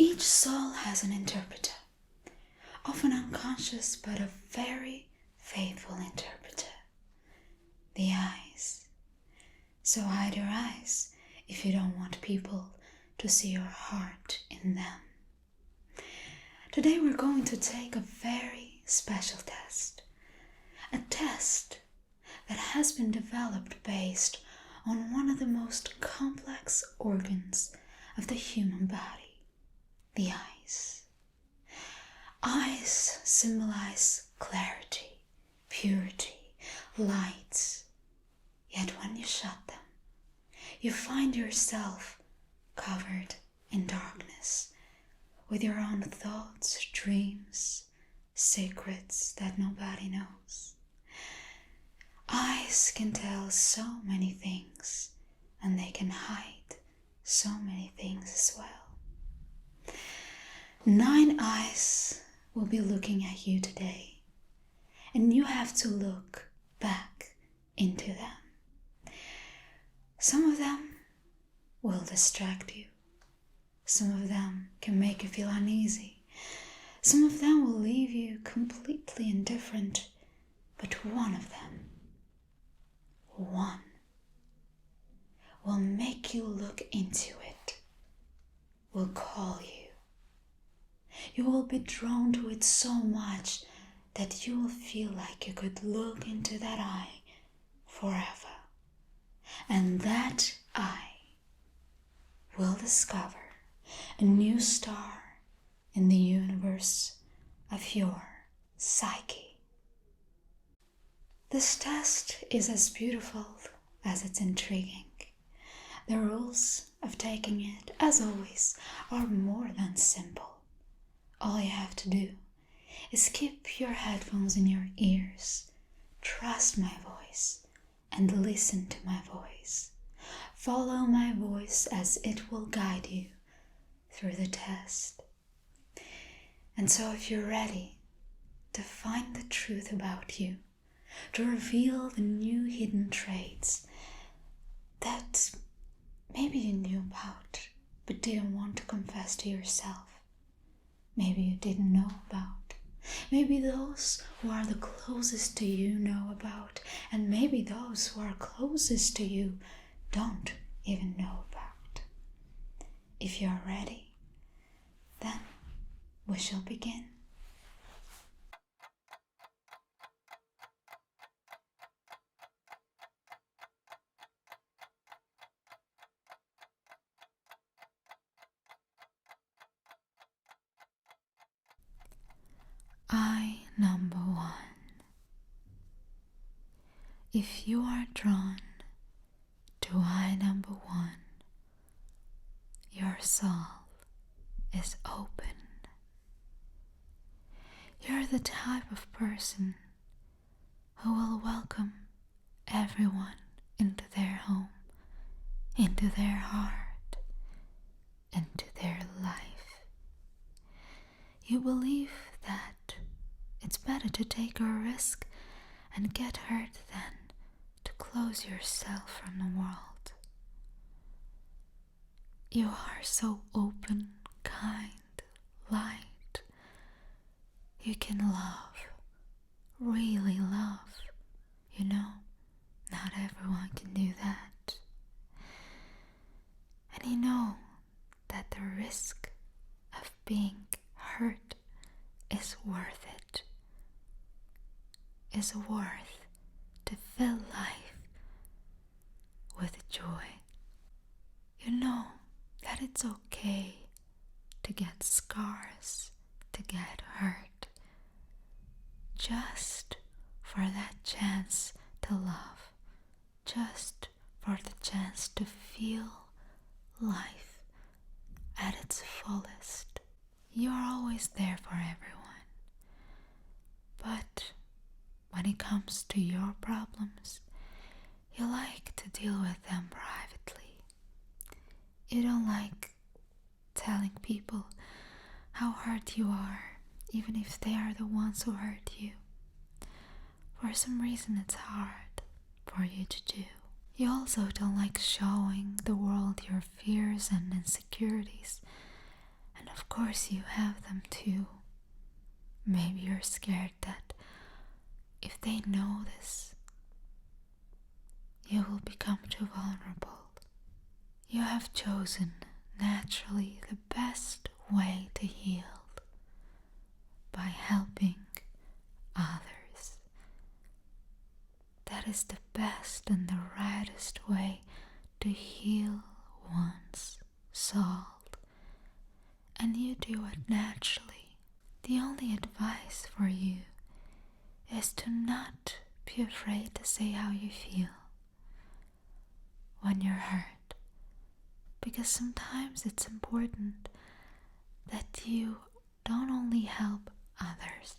Each soul has an interpreter, often unconscious but a very faithful interpreter. The eyes. So hide your eyes if you don't want people to see your heart in them. Today we're going to take a very special test. A test that has been developed based on one of the most complex organs of the human body, the eyes. Eyes symbolize clarity, purity, light. Yet when you shut them, you find yourself covered in darkness, with your own thoughts, dreams, secrets that nobody knows. Eyes can tell so many things, and they can hide so many things as well. 9 eyes will be looking at you today, and you have to look back into them. Some of them will distract you. Some of them can make you feel uneasy. Some of them will leave you completely indifferent. But one of them, one, will make you look into it, will call you. You will be drawn to it so much that you will feel like you could look into that eye forever. And that eye will discover a new star in the universe of your psyche. This test is as beautiful as it's intriguing. The rules of taking it, as always, are more than simple. All you have to do is keep your headphones in your ears, trust my voice, and listen to my voice. Follow my voice as it will guide you through the test. And so if you're ready to find the truth about you, to reveal the new hidden traits that maybe you knew about but didn't want to confess to yourself, maybe you didn't know about, maybe those who are the closest to you know about, and maybe those who are closest to you don't even know about. If you're ready, then we shall begin. Eye number 1. If you are drawn to eye number 1, your soul is open. You're the type of person who will welcome everyone into their home, into their heart, into their life. You believe that it's better to take a risk and get hurt than to close yourself from the world. You are so open, kind, light. You can love, really love. You know, not everyone can do that. And you know that the risk of being hurt is worth it. Is worth to fill life with joy. You know that it's okay to get scars, to get hurt, just for that chance to love, just for the chance to feel life at its fullest. You're always there for everyone. But when it comes to your problems, you like to deal with them privately. You don't like telling people how hurt you are, even if they are the ones who hurt you. For some reason it's hard for you to do. You also don't like showing the world your fears and insecurities. And of course you have them too. Maybe you're scared that if they know this, you will become too vulnerable. You have chosen naturally the best way to heal by helping others. That is the best and the rightest way to heal one's soul. And you do it naturally. The only advice for you is to not be afraid to say how you feel when you're hurt. Because sometimes it's important that you don't only help others,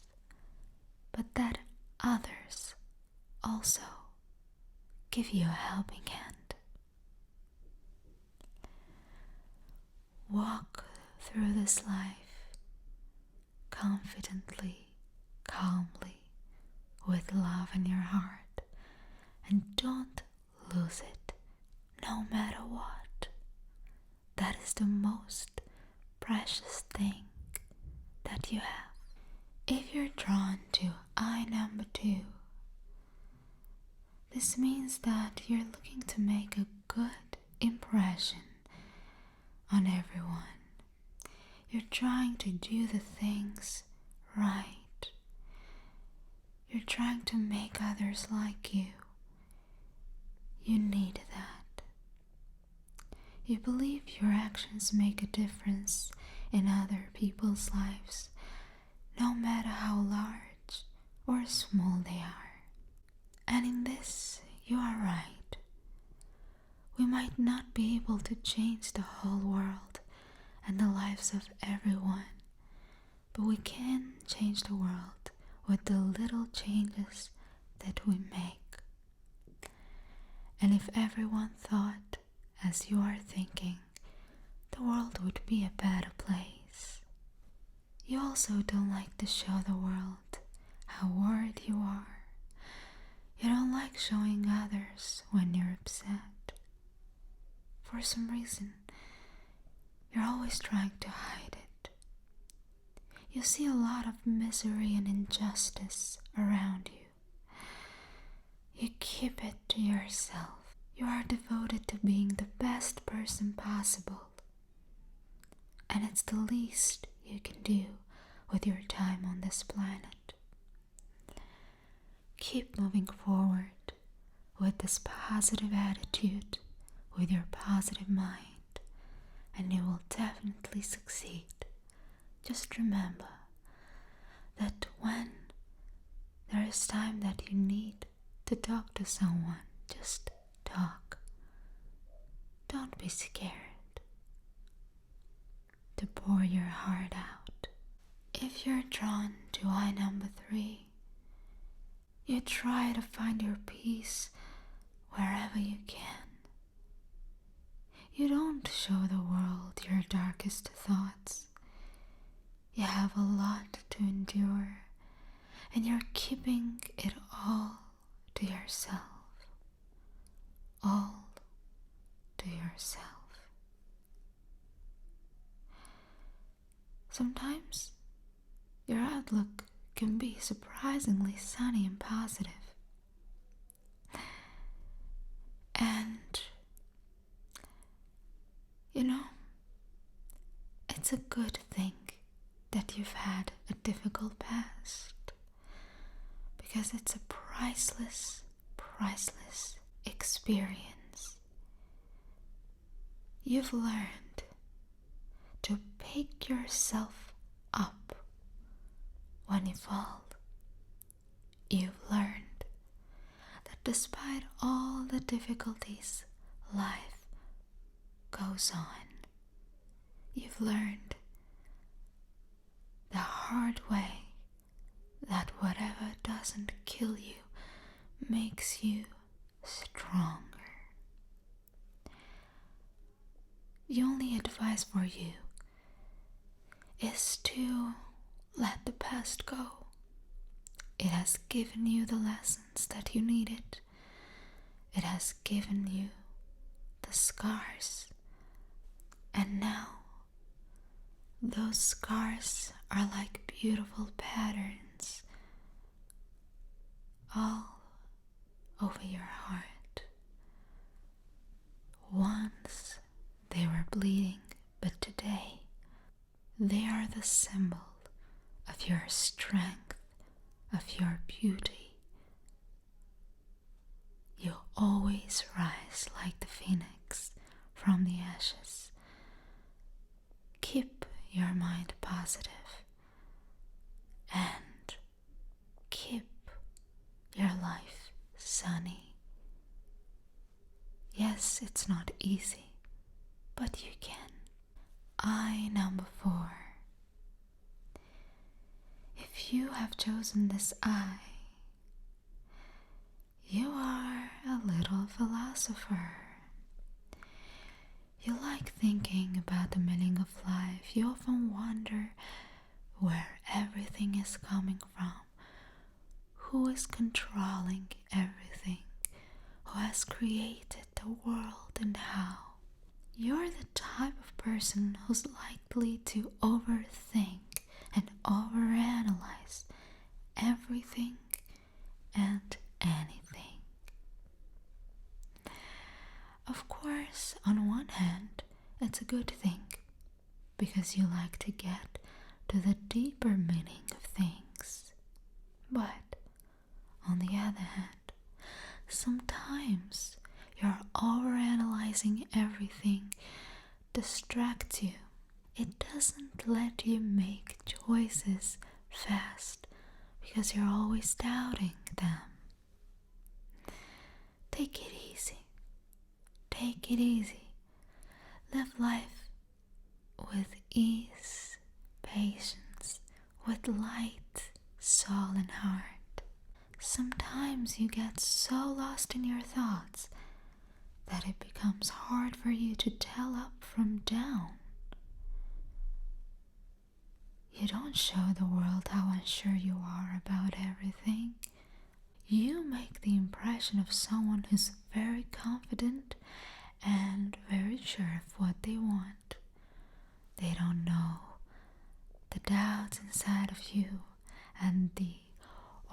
but that others also give you a helping hand. Walk through this life confidently, calmly, with love in your heart, and don't lose it, no matter what. That is the most precious thing that you have. If you're drawn to eye number 2, this means that you're looking to make a good impression on everyone. You're trying to do the things right. You're trying to make others like you. You need that. You believe your actions make a difference in other people's lives, no matter how large or small they are. And in this, you are right. We might not be able to change the whole world and the lives of everyone, but we can change the world with the little changes that we make. And if everyone thought as you are thinking, the world would be a better place. You also don't like to show the world how worried you are. You don't like showing others when you're upset. For some reason, you're always trying to hide it. You see a lot of misery and injustice around you. You keep it to yourself. You are devoted to being the best person possible. And it's the least you can do with your time on this planet. Keep moving forward with this positive attitude, with your positive mind, and you will definitely succeed. Just remember that when there is time that you need to talk to someone, just talk. Don't be scared to pour your heart out. If you're drawn to eye number 3, you try to find your peace wherever you can. You don't show the world your darkest thoughts. You have a lot to endure, and you're keeping it all to yourself. All to yourself. Sometimes your outlook can be surprisingly sunny and positive. And, it's a good thing that you've had a difficult past, because it's a priceless experience. You've learned to pick yourself up when you fall. You've learned that despite all the difficulties life goes on, you've learned the hard way that whatever doesn't kill you makes you stronger. The only advice for you is to let the past go. It has given you the lessons that you needed. It has given you the scars. And now, Those scars are like beautiful patterns all over your heart. Once they were bleeding, but today they are the symbol of your strength, of your beauty. You always rise like the phoenix from the ashes. Keep your mind positive and keep your life sunny. Yes, it's not easy, but you can. Eye number 4. If you have chosen this eye, you are a little philosopher. You like thinking about the meaning of life. You often wonder where everything is coming from, who is controlling everything, who has created the world and how. You're the type of person who's likely to overthink and overanalyze everything and anything. Of course, on one hand, it's a good thing because you like to get to the deeper meaning of things. But on the other hand, sometimes your overanalyzing everything distracts you. It doesn't let you make choices fast because you're always doubting them. Take it easy. Take it easy. Live life with ease, patience, with light, soul and heart. Sometimes you get so lost in your thoughts that it becomes hard for you to tell up from down. You don't show the world how unsure you are about everything. You make the impression of someone who's very confident and very sure of what they want. They don't know the doubts inside of you and the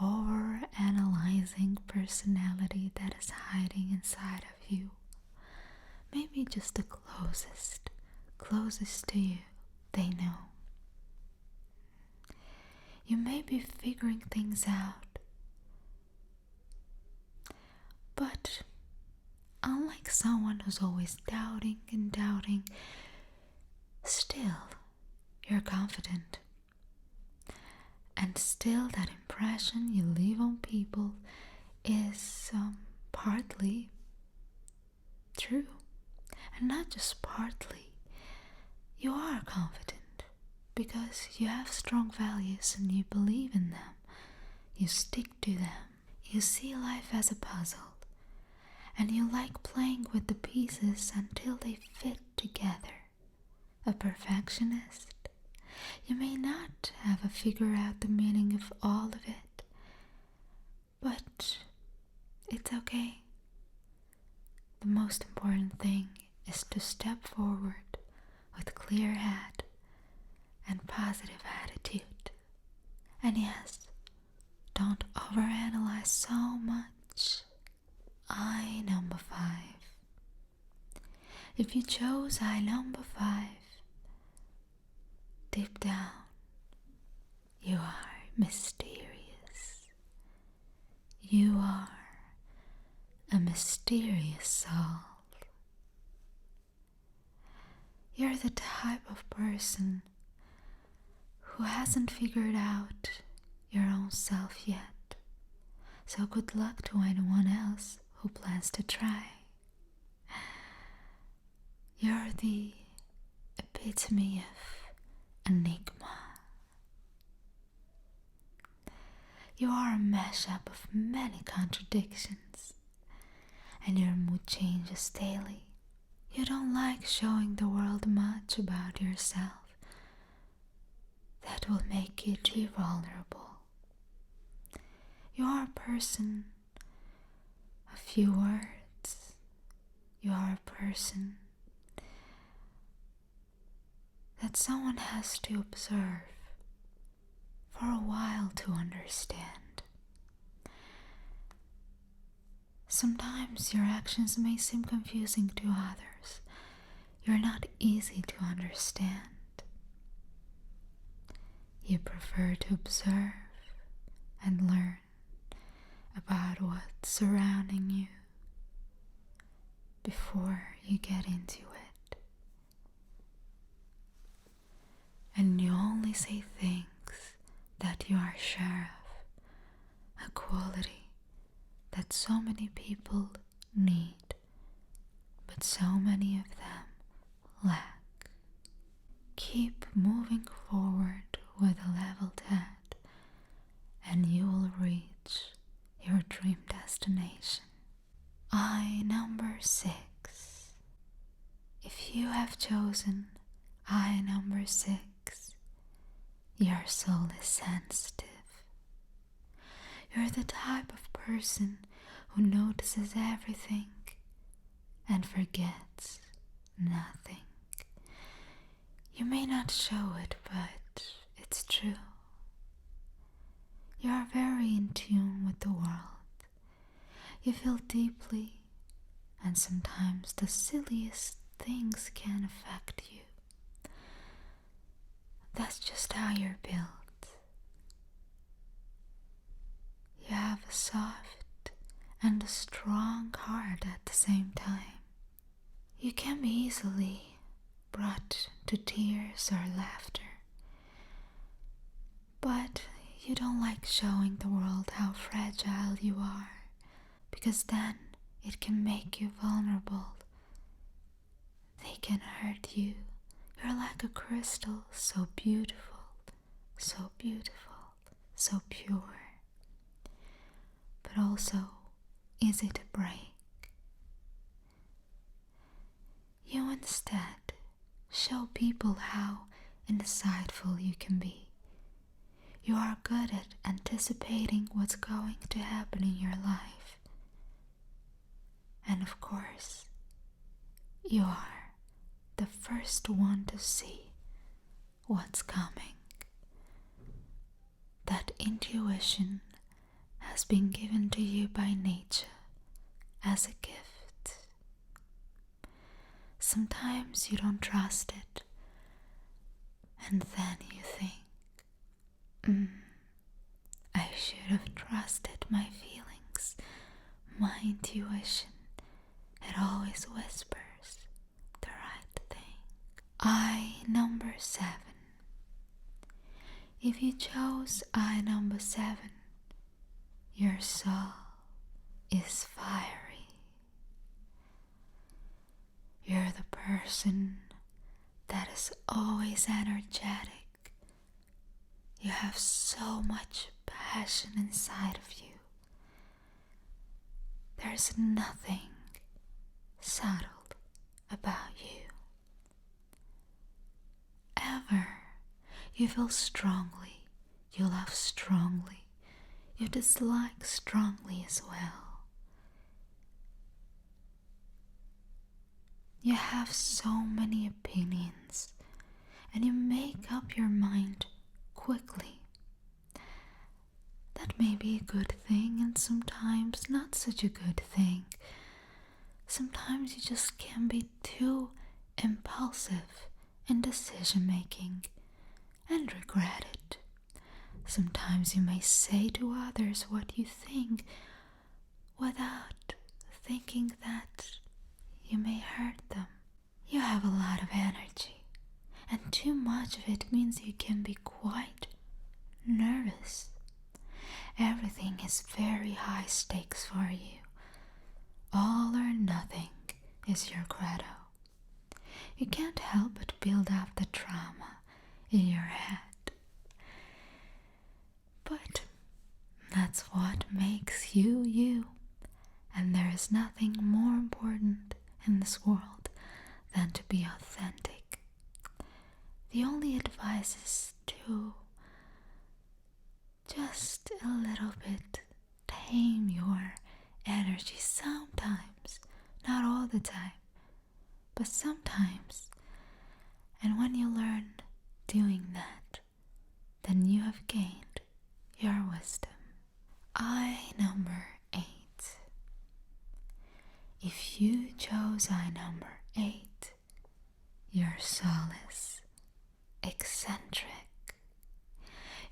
over-analyzing personality that is hiding inside of you. Maybe just the closest to you, they know. You may be figuring things out, but unlike someone who's always doubting and doubting, still you're confident. And still that impression you leave on people is partly true. And not just partly. You are confident because you have strong values and you believe in them. You stick to them. You see life as a puzzle. And you like playing with the pieces until they fit together. A perfectionist. You may not have figured out the meaning of all of it, but it's okay. The most important thing is to step forward with clear head and positive attitude. And yes, don't overanalyze so much. Eye number 5. If you chose eye number 5, deep down, you are mysterious. You are a mysterious soul. You're the type of person who hasn't figured out your own self yet. So good luck to anyone else who plans to try. You're the epitome of enigma. You are a mashup of many contradictions, and your mood changes daily. You don't like showing the world much about yourself. That will make you too vulnerable. You are a person of few words. You are a person that someone has to observe for a while to understand. Sometimes your actions may seem confusing to others. You're not easy to understand. You prefer to observe and learn about what's surrounding you before you get into it. And you only say things that you are sure of, a quality that so many people need, but so many of them lack. Keep moving forward with a leveled head, and you will reach your dream destination. Eye number 6. If you have chosen eye number 6, your soul is sensitive. You're the type of person who notices everything and forgets nothing. You may not show it, but it's true. You are very in tune with the world. You feel deeply, and sometimes the silliest things can affect you. That's just how you're built. You have a soft and a strong heart at the same time. You can be easily brought to tears or laughter, but you don't like showing the world how fragile you are, because then it can make you vulnerable. They can hurt you. You're like a crystal, so beautiful, so beautiful, so pure, but also easy to break. You instead show people how insightful you can be. You are good at anticipating what's going to happen in your life. And of course, you are the first one to see what's coming. That intuition has been given to you by nature as a gift. Sometimes you don't trust it, and then you think, I should have trusted my feelings, my intuition. It always whispers the right thing. Eye number 7. If you chose eye number 7, your soul is fiery. You're the person that is always energetic. You have so much passion inside of you. There's nothing subtle about you. Ever. You feel strongly, you love strongly, you dislike strongly as well. You have so many opinions, and you make up your mind quickly. That may be a good thing, and sometimes not such a good thing. Sometimes you just can be too impulsive in decision making and regret it. Sometimes you may say to others what you think without thinking that you may hurt them. You have a lot of energy, and too much of it means you can be quite nervous. Everything is very high stakes for you. All or nothing is your credo. You can't help but build up the drama in your head. But that's what makes you you. And there is nothing more important in this world than to be authentic. The only advice is to just a little bit tame your energy sometimes, not all the time, but sometimes, And when you learn doing that, then you have gained your wisdom. I number 8. If you chose I number 8, you're soulless, eccentric.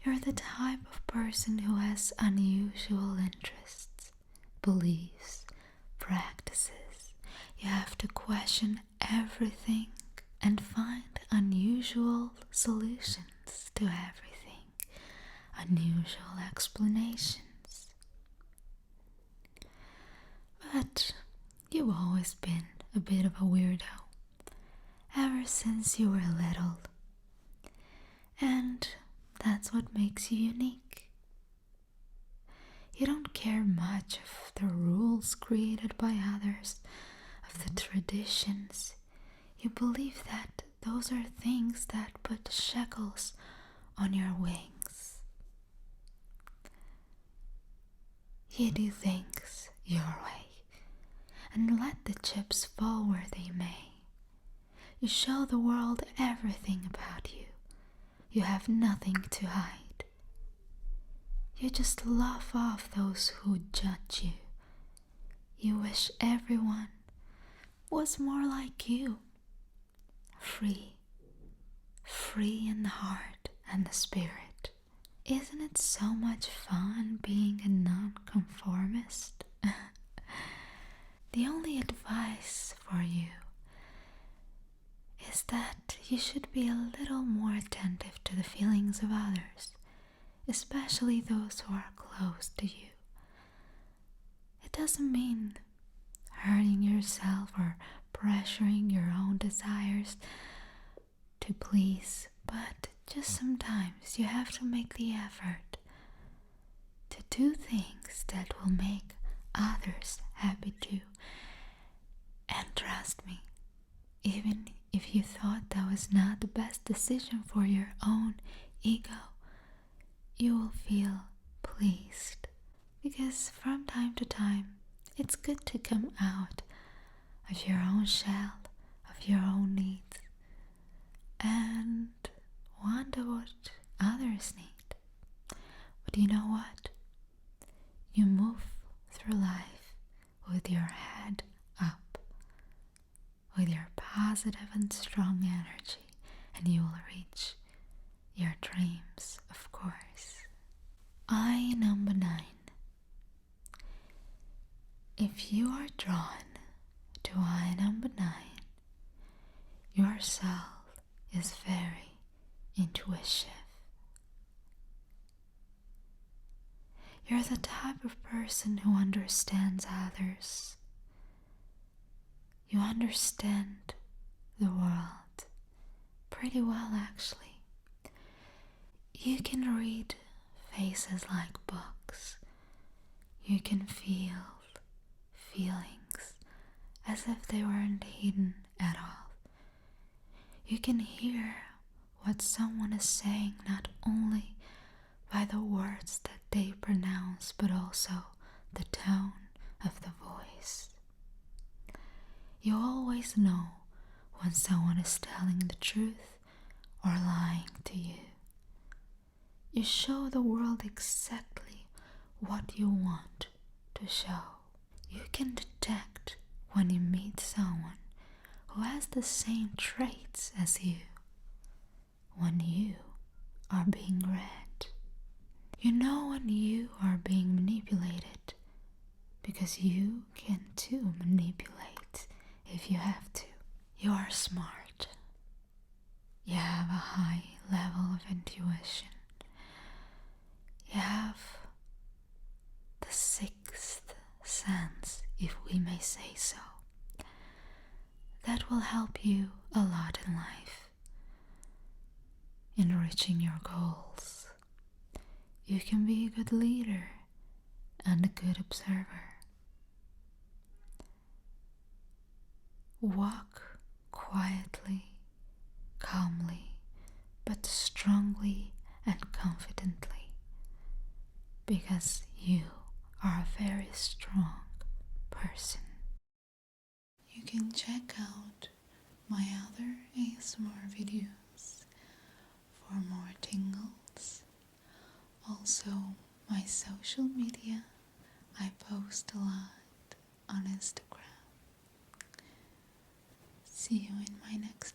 You're the type of person who has unusual interests, beliefs, practices. You have to question everything and find unusual solutions to everything, unusual explanations. But you've always been a bit of a weirdo, ever since you were little. And that's what makes you unique. You don't care much of the rules created by others, of the traditions. You believe that those are things that put shackles on your wings. You do things your way and let the chips fall where they may. You show the world everything about you. You have nothing to hide. You just laugh off those who judge you. You wish everyone was more like you. Free in the heart and the spirit. Isn't it so much fun being a nonconformist? The only advice for you is that you should be a little more attentive to the feelings of others, especially those who are close to you. It doesn't mean hurting yourself or pressuring your own desires to please, but just sometimes you have to make the effort to do things that will make others happy too. And trust me, even if you thought that was not the best decision for your own ego, you will feel pleased. Because from time to time, it's good to come out of your own shell, of your own needs, and wonder what others need. But you know what? You move through life with your head up, with your positive and strong energy, and you will reach your dreams, of course. I number 9. If you are drawn to I number 9, your soul is very intuitive. You're the type of person who understands others. You understand the world pretty well, actually. You can read faces like books. You can feel feelings as if they weren't hidden at all. You can hear what someone is saying not only by the words that they pronounce, but also the tone of the voice. You always know when someone is telling the truth or lying to you. You show the world exactly what you want to show. You can detect when you meet someone who has the same traits as you, when you are being read. You know when you are being manipulated, because you can too manipulate if you have to. You are smart. You have a high level of intuition. You have the 6th sense, if we may say so. That will help you a lot in life, in reaching your goals. You can be a good leader and a good observer. Walk quietly, calmly, but strongly and confidently, because you are a very strong person. You can check out my other ASMR videos for more tingles. Also, my social media, I post a lot on Instagram. See you in my next